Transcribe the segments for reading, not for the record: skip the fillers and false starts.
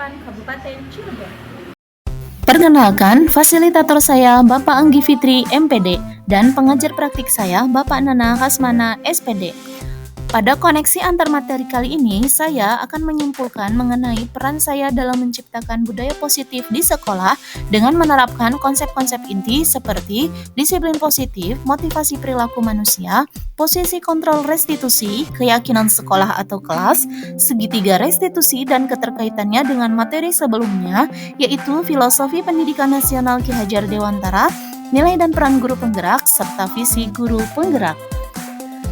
Selatan, Kabupaten Cirebon. Perkenalkan, fasilitator saya Bapak Anggi Fitri, MPD, dan pengajar praktik saya Bapak Nana Kasmana, SPD. Pada koneksi antar materi kali ini, saya akan menyimpulkan mengenai peran saya dalam menciptakan budaya positif di sekolah dengan menerapkan konsep-konsep inti seperti disiplin positif, motivasi perilaku manusia, posisi kontrol restitusi, keyakinan sekolah atau kelas, segitiga restitusi dan keterkaitannya dengan materi sebelumnya, yaitu filosofi pendidikan nasional Ki Hajar Dewantara, nilai dan peran guru penggerak, serta visi guru penggerak.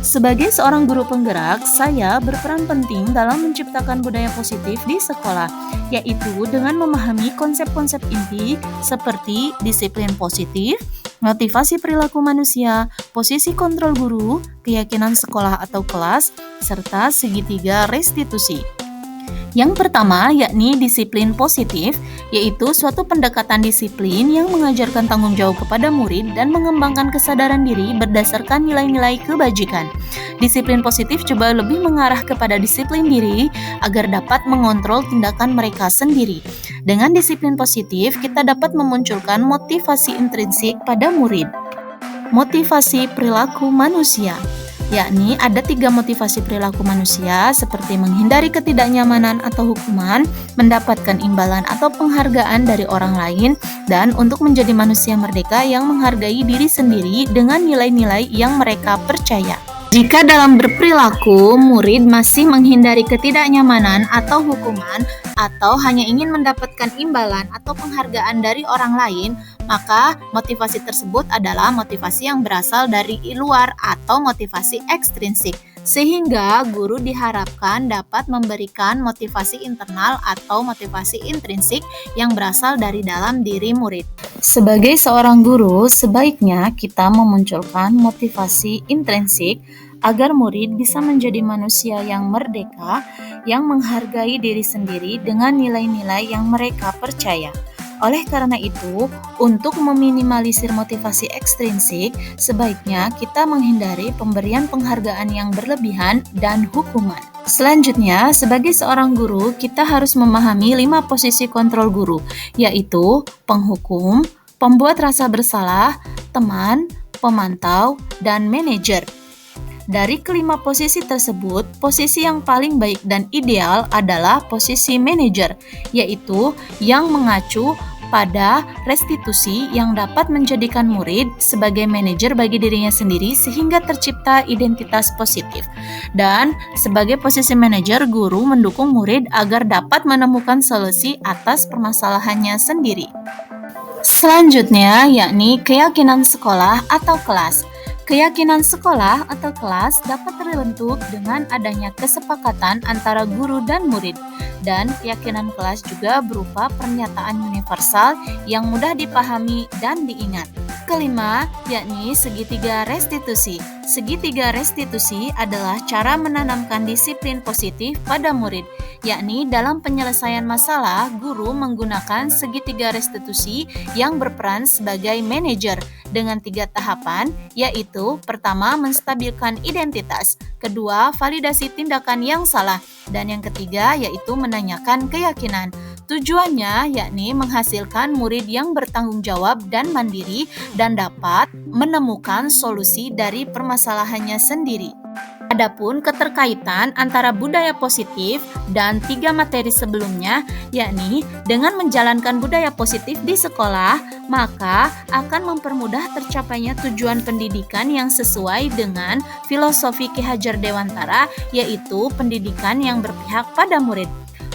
Sebagai seorang guru penggerak, saya berperan penting dalam menciptakan budaya positif di sekolah, yaitu dengan memahami konsep-konsep inti seperti disiplin positif, motivasi perilaku manusia, posisi kontrol guru, keyakinan sekolah atau kelas, serta segitiga restitusi. Yang pertama yakni disiplin positif, yaitu suatu pendekatan disiplin yang mengajarkan tanggung jawab kepada murid dan mengembangkan kesadaran diri berdasarkan nilai-nilai kebajikan. Disiplin positif coba lebih mengarah kepada disiplin diri agar dapat mengontrol tindakan mereka sendiri. Dengan disiplin positif, kita dapat memunculkan motivasi intrinsik pada murid. Motivasi perilaku manusia, yakni ada 3 motivasi perilaku manusia seperti menghindari ketidaknyamanan atau hukuman, mendapatkan imbalan atau penghargaan dari orang lain, dan untuk menjadi manusia merdeka yang menghargai diri sendiri dengan nilai-nilai yang mereka percaya. Jika dalam berperilaku, murid masih menghindari ketidaknyamanan atau hukuman, atau hanya ingin mendapatkan imbalan atau penghargaan dari orang lain, maka motivasi tersebut adalah motivasi yang berasal dari luar atau motivasi ekstrinsik, sehingga guru diharapkan dapat memberikan motivasi internal atau motivasi intrinsik yang berasal dari dalam diri murid. Sebagai seorang guru, sebaiknya kita memunculkan motivasi intrinsik agar murid bisa menjadi manusia yang merdeka, yang menghargai diri sendiri dengan nilai-nilai yang mereka percaya. Oleh karena itu, untuk meminimalisir motivasi ekstrinsik, sebaiknya kita menghindari pemberian penghargaan yang berlebihan dan hukuman. Selanjutnya, sebagai seorang guru, kita harus memahami 5 posisi kontrol guru, yaitu penghukum, pembuat rasa bersalah, teman, pemantau, dan manajer. Dari kelima posisi tersebut, posisi yang paling baik dan ideal adalah posisi manajer, yaitu yang mengacu pada restitusi yang dapat menjadikan murid sebagai manajer bagi dirinya sendiri sehingga tercipta identitas positif. Dan sebagai posisi manajer, guru mendukung murid agar dapat menemukan solusi atas permasalahannya sendiri. Selanjutnya, yakni keyakinan sekolah atau kelas. Keyakinan sekolah atau kelas dapat terbentuk dengan adanya kesepakatan antara guru dan murid, dan keyakinan kelas juga berupa pernyataan universal yang mudah dipahami dan diingat. Kelima, yakni segitiga restitusi. Segitiga restitusi adalah cara menanamkan disiplin positif pada murid, yakni dalam penyelesaian masalah, guru menggunakan segitiga restitusi yang berperan sebagai manajer dengan 3 tahapan, yaitu pertama, menstabilkan identitas, kedua, validasi tindakan yang salah, dan yang ketiga, yaitu menanyakan keyakinan. Tujuannya yakni menghasilkan murid yang bertanggung jawab dan mandiri dan dapat menemukan solusi dari permasalahannya sendiri. Adapun keterkaitan antara budaya positif dan 3 materi sebelumnya, yakni dengan menjalankan budaya positif di sekolah, maka akan mempermudah tercapainya tujuan pendidikan yang sesuai dengan filosofi Ki Hajar Dewantara, yaitu pendidikan yang berpihak pada murid.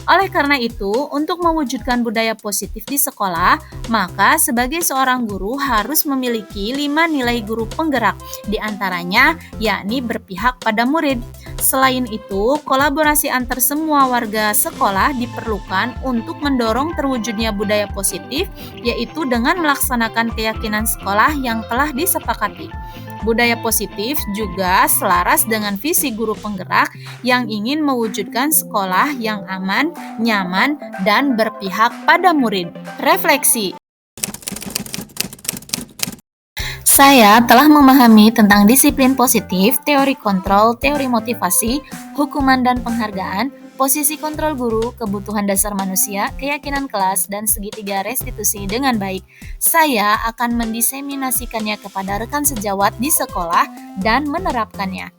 Oleh karena itu, untuk mewujudkan budaya positif di sekolah, maka sebagai seorang guru harus memiliki 5 nilai guru penggerak, di antaranya yakni berpihak pada murid. Selain itu, kolaborasi antar semua warga sekolah diperlukan untuk mendorong terwujudnya budaya positif, yaitu dengan melaksanakan keyakinan sekolah yang telah disepakati. Budaya positif juga selaras dengan visi guru penggerak yang ingin mewujudkan sekolah yang aman, nyaman, dan berpihak pada murid. Refleksi. Saya telah memahami tentang disiplin positif, teori kontrol, teori motivasi, hukuman dan penghargaan, posisi kontrol guru, kebutuhan dasar manusia, keyakinan kelas, dan segitiga restitusi dengan baik. Saya akan mendiseminasikannya kepada rekan sejawat di sekolah dan menerapkannya.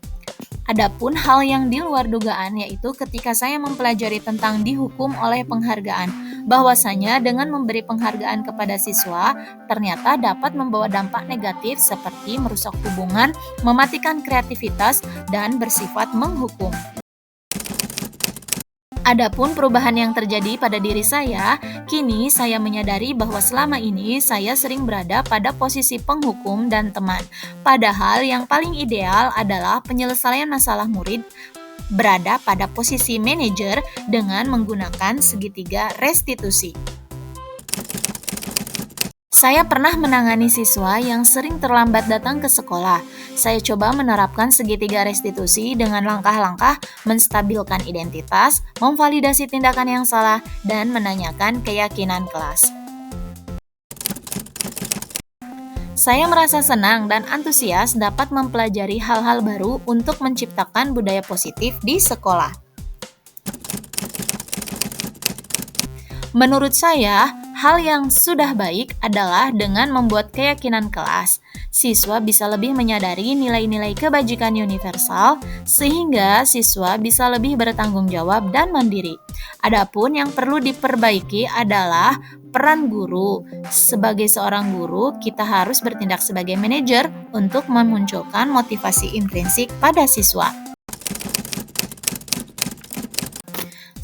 Adapun hal yang di luar dugaan yaitu ketika saya mempelajari tentang dihukum oleh penghargaan, bahwasanya dengan memberi penghargaan kepada siswa ternyata dapat membawa dampak negatif seperti merusak hubungan, mematikan kreativitas, dan bersifat menghukum. Adapun perubahan yang terjadi pada diri saya, kini saya menyadari bahwa selama ini saya sering berada pada posisi penghukum dan teman. Padahal yang paling ideal adalah penyelesaian masalah murid berada pada posisi manajer dengan menggunakan segitiga restitusi. Saya pernah menangani siswa yang sering terlambat datang ke sekolah. Saya coba menerapkan segitiga restitusi dengan langkah-langkah menstabilkan identitas, memvalidasi tindakan yang salah, dan menanyakan keyakinan kelas. Saya merasa senang dan antusias dapat mempelajari hal-hal baru untuk menciptakan budaya positif di sekolah. Menurut saya, hal yang sudah baik adalah dengan membuat keyakinan kelas. Siswa bisa lebih menyadari nilai-nilai kebajikan universal, sehingga siswa bisa lebih bertanggung jawab dan mandiri. Adapun yang perlu diperbaiki adalah peran guru. Sebagai seorang guru, kita harus bertindak sebagai manajer untuk memunculkan motivasi intrinsik pada siswa.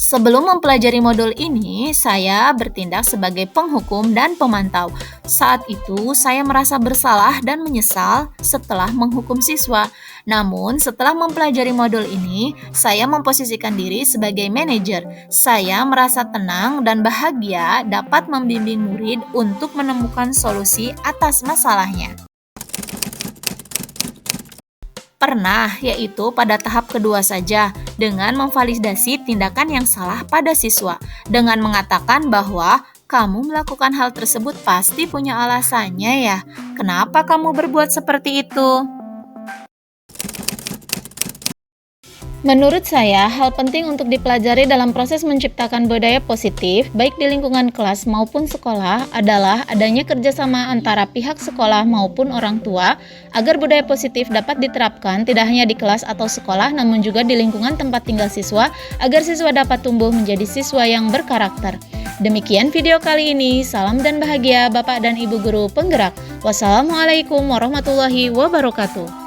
Sebelum mempelajari modul ini, saya bertindak sebagai penghukum dan pemantau. Saat itu, saya merasa bersalah dan menyesal setelah menghukum siswa. Namun, setelah mempelajari modul ini, saya memposisikan diri sebagai manajer. Saya merasa tenang dan bahagia dapat membimbing murid untuk menemukan solusi atas masalahnya. Pernah, yaitu pada tahap kedua saja, dengan memvalidasi tindakan yang salah pada siswa, dengan mengatakan bahwa kamu melakukan hal tersebut pasti punya alasannya ya, kenapa kamu berbuat seperti itu? Menurut saya, hal penting untuk dipelajari dalam proses menciptakan budaya positif, baik di lingkungan kelas maupun sekolah, adalah adanya kerjasama antara pihak sekolah maupun orang tua, agar budaya positif dapat diterapkan tidak hanya di kelas atau sekolah, namun juga di lingkungan tempat tinggal siswa, agar siswa dapat tumbuh menjadi siswa yang berkarakter. Demikian video kali ini, salam dan bahagia Bapak dan Ibu Guru Penggerak. Wassalamualaikum warahmatullahi wabarakatuh.